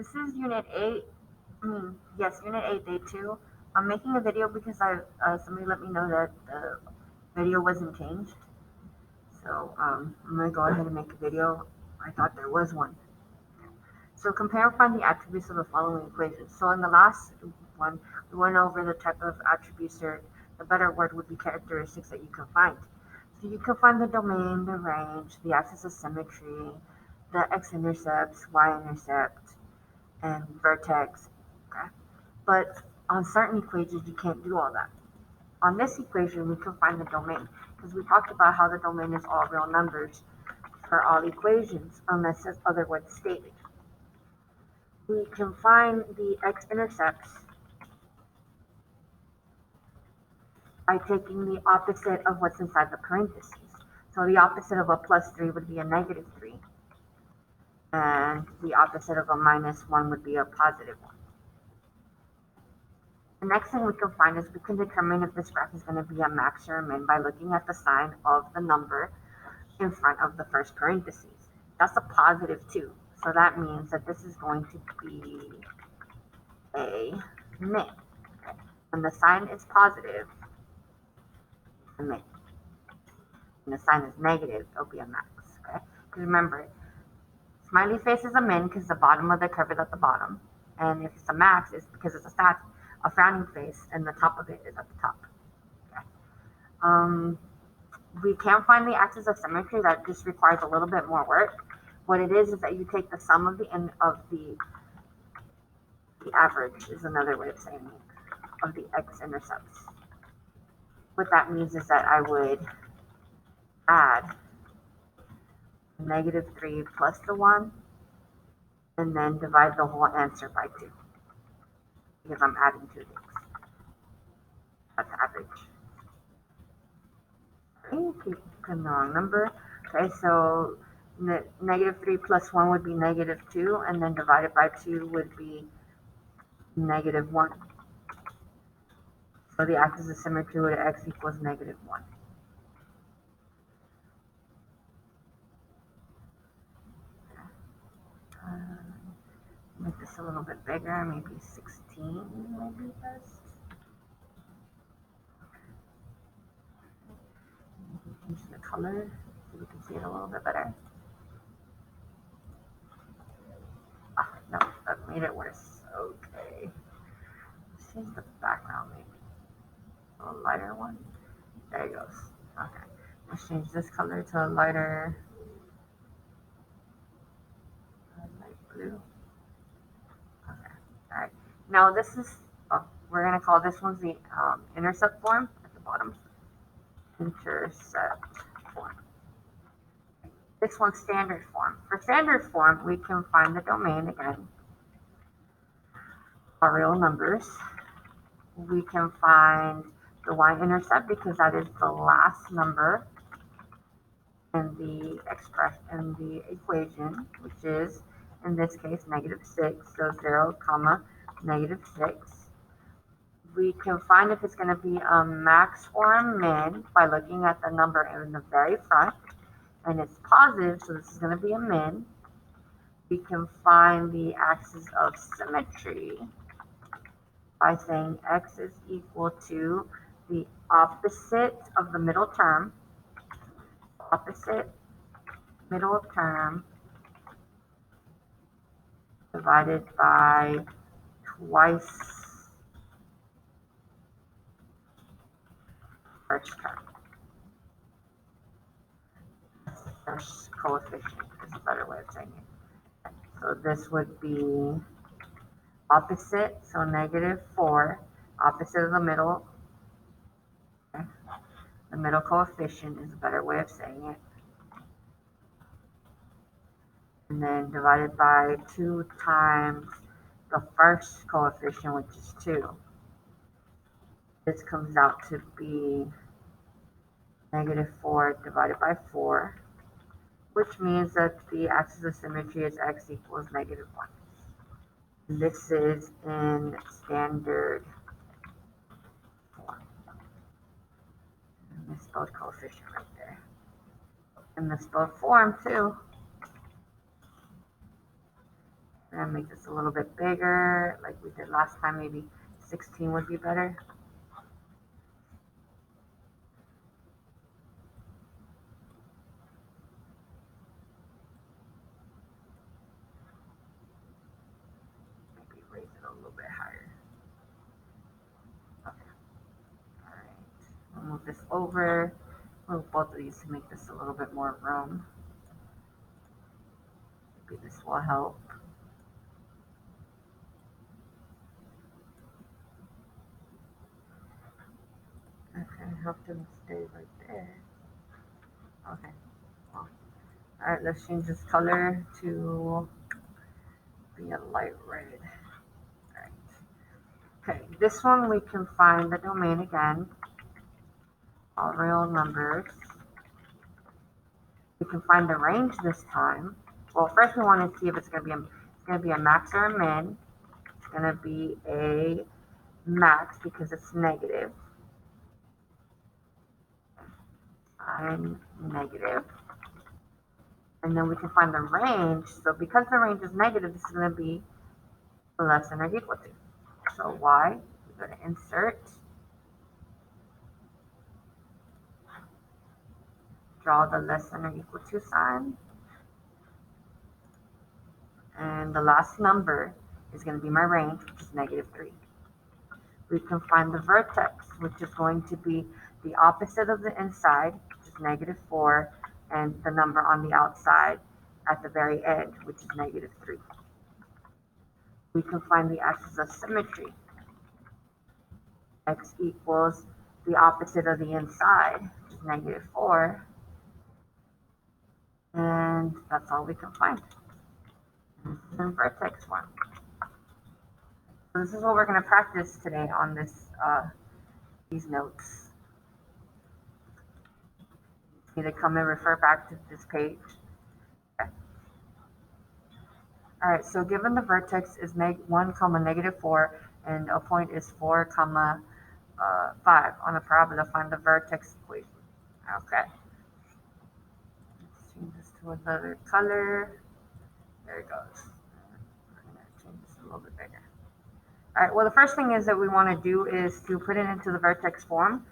This is Unit 8. Yes, Unit 8, Day 2. I'm making a video because somebody let me know that the video wasn't changed. So I'm going to go ahead and make a video. I thought there was one. So compare and find the attributes of the following equations. So in the last one, we went over the type of attributes, or the better word would be characteristics that you can find. So you can find the domain, the range, the axis of symmetry, the x-intercepts, y-intercept, and vertex. Okay? But on certain equations, you can't do all that. On this equation, we can find the domain, because we talked about how the domain is all real numbers for all equations, unless it's otherwise stated. We can find the x-intercepts by taking the opposite of what's inside the parentheses. So the opposite of a +3 would be a -3, and the opposite of a -1 would be a +1. The next thing we can find is we can determine if this graph is going to be a max or a min by looking at the sign of the number in front of the first parentheses. That's a +2, so that means that this is going to be a min. When the sign is positive, it's a min. When the sign is negative, it'll be a max. Okay? Because remember, smiley face is a min because the bottom of the curve is at the bottom, and if it's a max, it's because it's a frowning face, and the top of it is at the top. Okay? We can find the axis of symmetry. That just requires a little bit more work. What it is that you take the sum of the average is another way of saying it, of the x-intercepts. What that means is that I would add -3 plus the 1, and then divide the whole answer by 2, because I'm adding two things. That's average. Okay, keep the wrong number. Okay, so -3 plus 1 would be -2, and then divided by 2 would be -1. So the axis of symmetry would x equals -1. Make this a little bit bigger, maybe 16 would be best. Change the color so we can see it a little bit better. No, that made it worse. Okay. Let's change the background maybe. A lighter one. There it goes. Okay. Let's change this color to a lighter light blue. Okay. Alright. Now this is, we're going to call this one the intercept form at the bottom. Intercept form. This one's standard form. For standard form, we can find the domain again. Our real numbers. We can find the y-intercept because that is the last number in the expression, in the equation, which is in this case -6. So 0, -6. We can find if it's going to be a max or a min by looking at the number in the very front, and it's positive, so this is going to be a min. We can find the axis of symmetry by saying x is equal to the opposite of the middle term, divided by twice first term. First coefficient is a better way of saying it. So this would be opposite, so -4, opposite of the middle. Okay. The middle coefficient is a better way of saying it. And then divided by 2 times the first coefficient, which is 2. This comes out to be -4 divided by 4, which means that the axis of symmetry is x equals -1. This is in standard form. And misspelled coefficient right there. And misspelled form too. I'm gonna make this a little bit bigger, like we did last time. Maybe 16 would be better. Maybe raise it a little bit higher. Okay. All right. We'll move this over. Move both of these to make this a little bit more room. Maybe this will help. Okay, have to stay right there. Okay. Well, all right, let's change this color to be a light red. All right. Okay, this one we can find the domain again. All real numbers. We can find the range this time. Well, first we want to see if it's going to be a max or a min. It's going to be a max because it's negative. I'm negative. And then we can find the range. So because the range is negative, this is going to be less than or equal to. So y, we go to insert, draw the less than or equal to sign. And the last number is going to be my range, which is -3. We can find the vertex, which is going to be the opposite of the inside, which is -4, and the number on the outside at the very end, which is -3. We can find the axis of symmetry. X equals the opposite of the inside, which is -4, and that's all we can find. This is in vertex form. So this is what we're going to practice today on these notes. You need to come and refer back to this page. Okay. All right, so given the vertex is 1, -4, and a point is 4, 5 on a parabola, find the vertex equation. Okay. Let's change this to another color. There it goes. I'm going to change this a little bit bigger. All right, well, the first thing is that we want to do is to put it into the vertex form.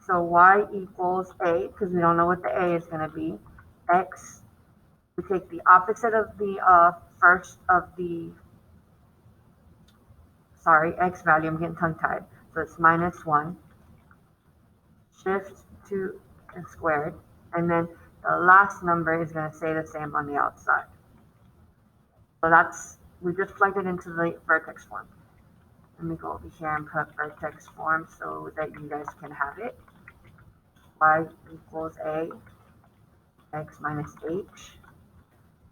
So y equals a, because we don't know what the a is going to be. X, we take the opposite of the x value, I'm getting tongue-tied. So it's -1, shift to and squared, and then the last number is going to stay the same on the outside. So we just plugged it into the vertex form. Let me go over here and put vertex form so that you guys can have it. Y equals a, x minus h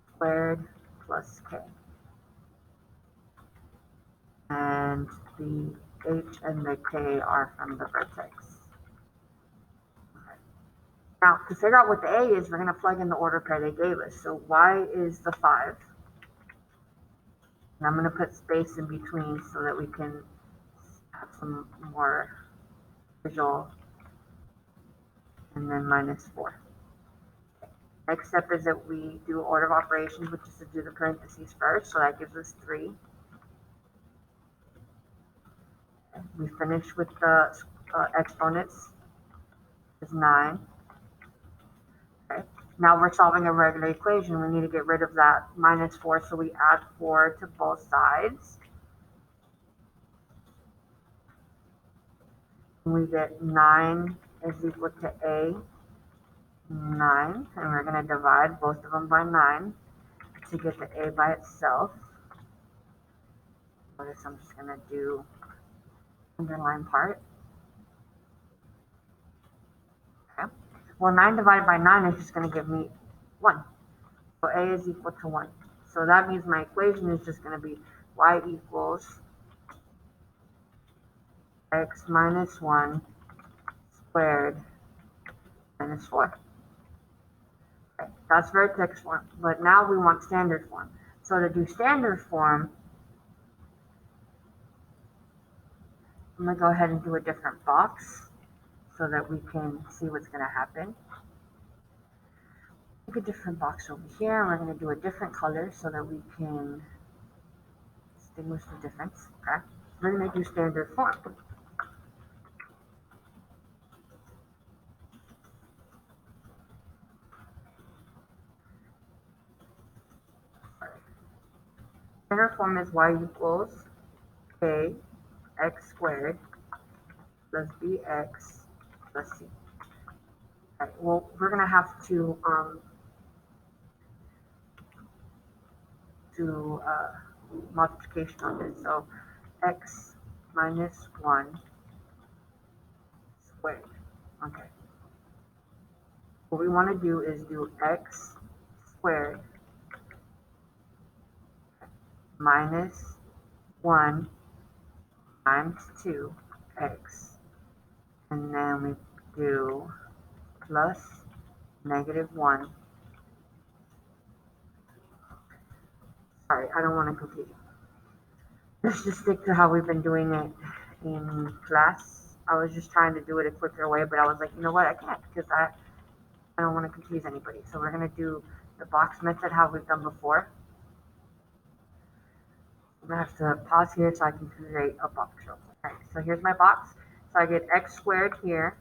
squared plus k. And the h and the k are from the vertex. Okay. Now, to figure out what the a is, we're going to plug in the order pair they gave us. So y is the 5. And I'm going to put space in between so that we can have some more visual. And then -4. Next step is that we do order of operations, which is to do the parentheses first. So that gives us 3. We finish with the exponents, is 9. Okay. Now we're solving a regular equation. We need to get rid of that -4, so we add 4 to both sides. We get 9 is equal to a 9, and we're going to divide both of them by 9 to get the a by itself. Notice I'm just going to do underline part. Okay. Well, 9 divided by 9 is just going to give me 1. So a is equal to 1. So that means my equation is just going to be y equals x minus 1 squared minus 4. Okay, that's vertex form. But now we want standard form. So to do standard form, I'm going to go ahead and do a different box so that we can see what's going to happen. Pick a different box over here, and we're going to do a different color so that we can distinguish the difference. Okay, we're going to do standard form. Standard form is y equals k x squared plus bx plus c. Okay, well, we're going to have to do multiplication on this. So x minus 1 squared. Okay. What we want to do is do x squared minus 1 times 2x. And then we do plus -1. Sorry, I don't want to confuse you. Let's just stick to how we've been doing it in class. I was just trying to do it a quicker way, but I was like, you know what, I can't because I don't want to confuse anybody. So we're going to do the box method how we've done before. I'm going to have to pause here so I can create a box. Alright, so here's my box. So I get x squared here,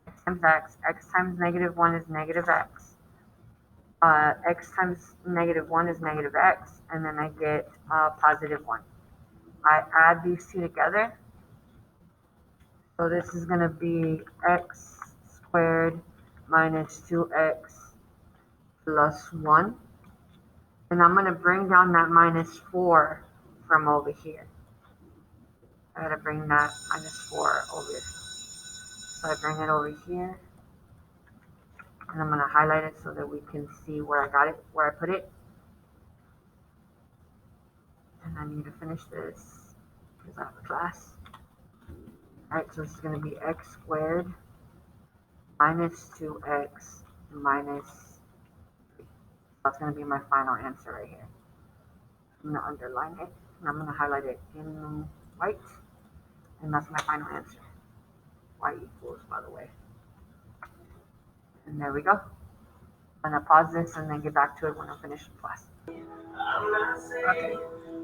x times x times -1 is negative x. X times -1 is negative x, and then I get positive 1. I add these two together. So this is going to be x squared minus 2x plus 1. And I'm going to bring down that -4 from over here. I got to bring that -4 over here. So I bring it over here. And I'm going to highlight it so that we can see where I got it, where I put it. And I need to finish this because I have a class. Alright, so this is going to be x squared minus 2x minus 3. That's going to be my final answer right here. I'm going to underline it, and I'm going to highlight it in white, and that's my final answer. Y equals, by the way. And there we go. I'm going to pause this and then get back to it when I finish the class. Okay.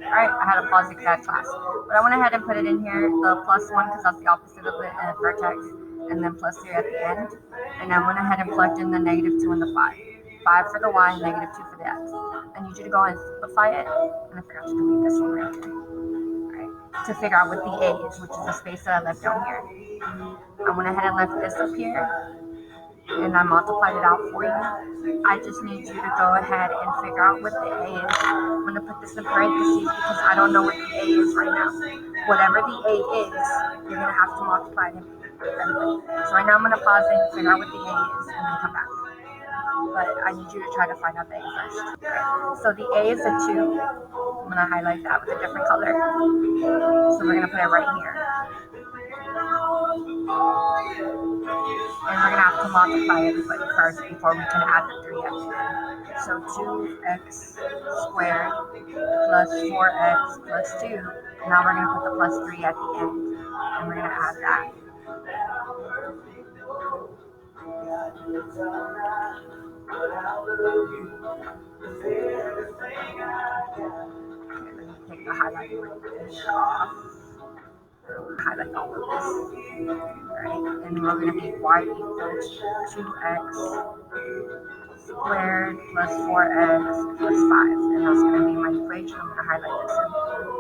Alright, I had to pause the class. But I went ahead and put it in here, the +1, because that's the opposite of it, and vertex, and then +3 at the end. And I went ahead and plugged in the -2 and the 5. 5 for the y, and -2 for the x. I need you to go and simplify it, and I forgot to delete this one right here. Alright, to figure out what the a is, which is the space that I left down here. I went ahead and left this up here, and I multiplied it out for you. I just need you to go ahead and figure out what the a is. I'm going to put this in parentheses because I don't know what the a is right now. Whatever the a is, you're going to have to multiply it. So right now I'm going to pause it and figure out what the a is and then come back. But I need you to try to find out the a first. So the a is a 2. I'm going to highlight that with a different color. So we're going to put it right here. And we're going to have to multiply everybody first before we can add the 3 at the end. So 2x squared plus 4x plus 2. Now we're going to put the +3 at the end. And we're going to add that. Okay, let me take the highlighting off. Highlight all of this. Right, and we're going to be y equals 2x squared plus 4x plus 5. And that's going to be my equation. I'm going to highlight this in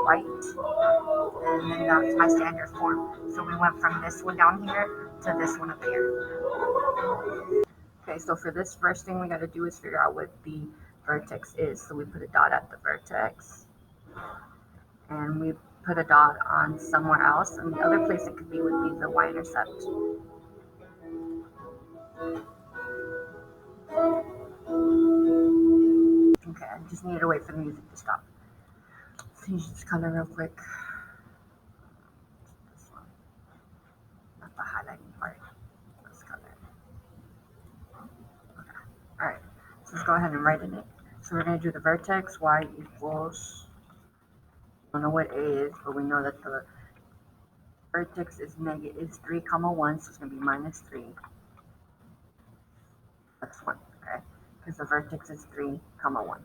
white. And then that's my standard form. So we went from this one down here to this one up here. Okay, so for this first thing we got to do is figure out what the vertex is. So we put a dot at the vertex. And we put a dot on somewhere else. And the other place it could be would be the y-intercept. Okay, I just need to wait for the music to stop. Change this color real quick. This one. Not the highlighting part. This color. Okay. Alright. So let's go ahead and write in it. So we're going to do the vertex y equals, we don't know what a is, but we know that the vertex is 3, 1, so it's going to be -3 plus 1, okay? Because the vertex is 3, 1.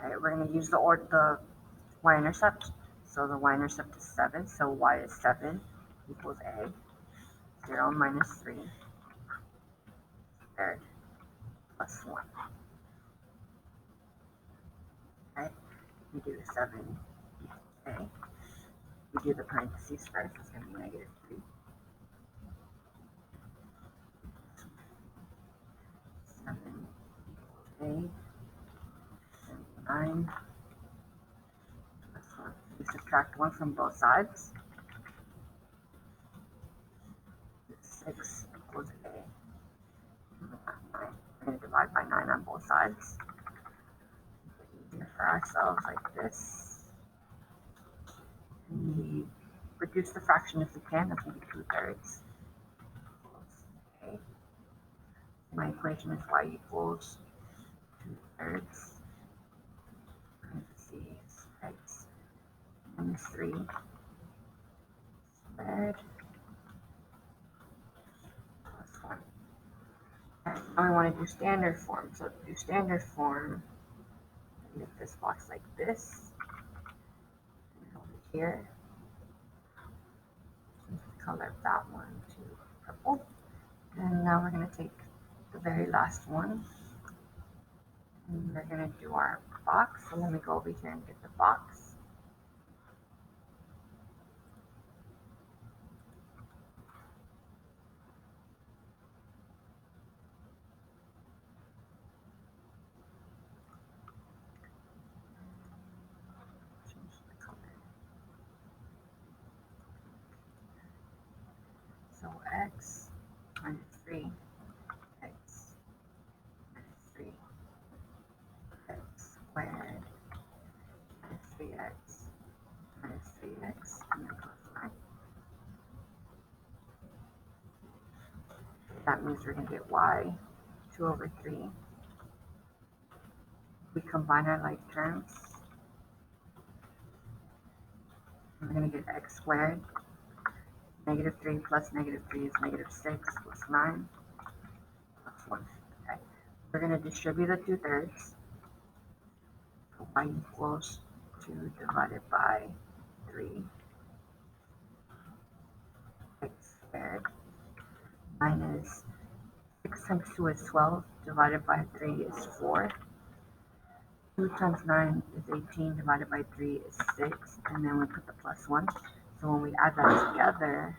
Alright, we're going to use the y-intercept. So the y-intercept is 7, so y is 7 equals a. 0 minus 3 squared plus 1. Okay, we do 7 a. We do the parentheses first, it's going to be negative 3. 7 a, 9 plus 1. We subtract 1 from both sides. 6 equals a. We're going to divide by 9 on both sides. Easier for ourselves like this. And we reduce the fraction if we can, that's going to be 2/3. Okay. My equation is y equals 2/3 parentheses x minus 3 squared plus 1. Okay, now I want to do standard form. So to do standard form, make this box like this. And over here, color that one to purple. And now we're going to take the very last one. And we're going to do our box. So let me go over here and get the box. So x minus 3, x minus 3, x squared minus 3x minus 3x, and then plus 9. That means we're going to get y 2/3. We combine our like terms. We're going to get x squared. Negative 3 plus negative 3 is negative 6 plus 9 plus 1. Okay. We're going to distribute the 2/3. So y equals 2 divided by 3 x squared minus 6 times 2 is 12 divided by 3 is 4. 2 times 9 is 18 divided by 3 is 6. And then we put the plus 1. So when we add that together,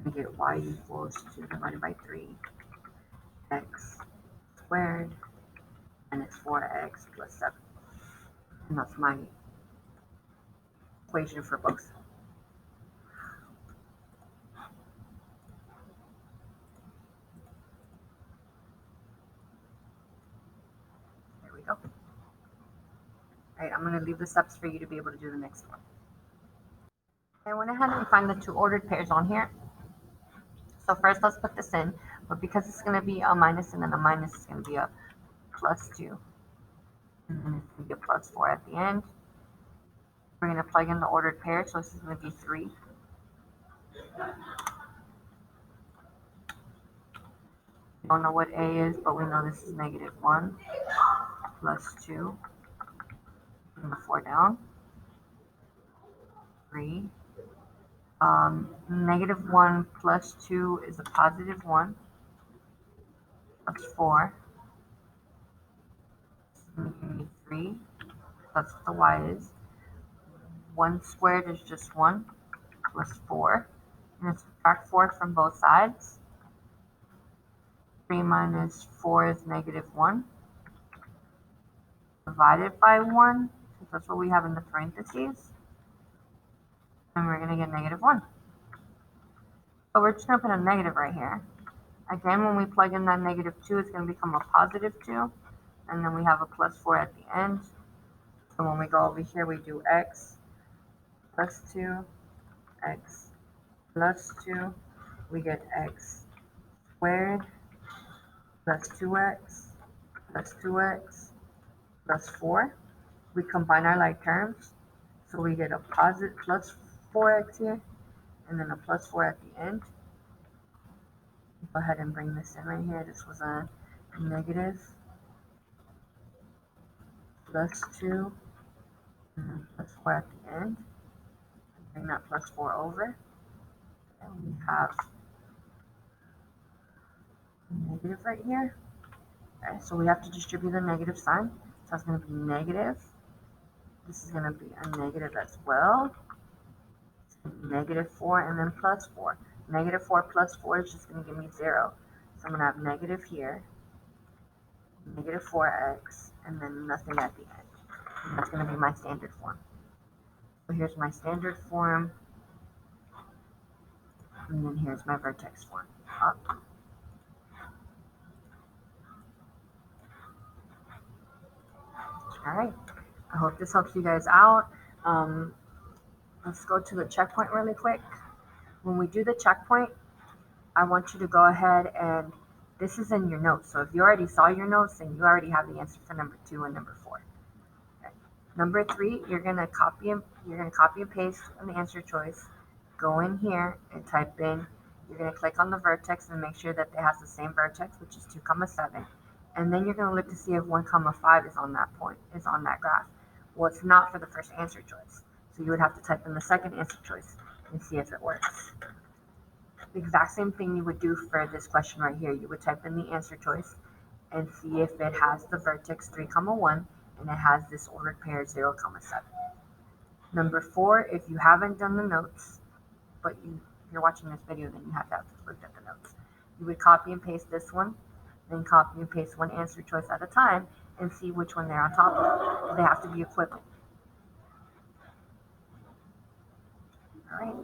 we get y equals 2 divided by 3 x squared minus 4x plus 7. And that's my equation for both. There we go. Alright, I'm going to leave the steps for you to be able to do the next one. I went ahead and find the 2 ordered pairs on here. So first let's put this in, but because it's going to be a minus and then a minus, it's going to be a plus 2. And then it's going to be a plus 4 at the end. We're going to plug in the ordered pair, so this is going to be 3. We don't know what a is, but we know this is negative 1 plus 2. Bring the 4 down. 3. Negative 1 plus 2 is a positive 1 plus 4. So 3. That's what the y is. 1 squared is just 1 plus 4. And subtract 4 from both sides. 3 minus 4 is negative 1. Divided by 1, because that's what we have in the parentheses. And we're going to get negative 1. So we're just going to put a negative right here. Again, when we plug in that negative 2, it's going to become a positive 2. And then we have a plus 4 at the end. So when we go over here, we do x plus 2, x plus 2. We get x squared plus 2x plus 2x plus 4. We combine our like terms. So we get a positive plus 4x here, and then a plus 4 at the end. Go ahead and bring this in right here. This was a negative plus 2, and then plus 4 at the end. Bring that plus 4 over. And we have a negative right here. Okay, so we have to distribute the negative sign. So it's going to be negative. This is going to be a negative as well. Negative 4 and then plus 4. Negative 4 plus 4 is just going to give me 0. So I'm going to have negative here, negative 4x, and then nothing at the end. And that's going to be my standard form. So here's my standard form, and then here's my vertex form. Up. All right. I hope this helps you guys out. Let's go to the checkpoint really quick. When we do the checkpoint, I want you to go ahead and this is in your notes. So if you already saw your notes, then you already have the answer for number 2 and number 4. Okay. Number 3, you're gonna copy and paste on the answer choice. Go in here and type in. You're gonna click on the vertex and make sure that it has the same vertex, which is 2, 7. And then you're gonna look to see if 1, 5 is on that point, is on that graph. Well, it's not for the first answer choice. So you would have to type in the second answer choice and see if it works. The exact same thing you would do for this question right here. You would type in the answer choice and see if it has the vertex 3, 1 and it has this ordered pair 0, 7. Number 4, if you haven't done the notes, but if you're watching this video, then you have to look at the notes. You would copy and paste this one, then copy and paste one answer choice at a time and see which one they're on top of. They have to be equivalent. All right.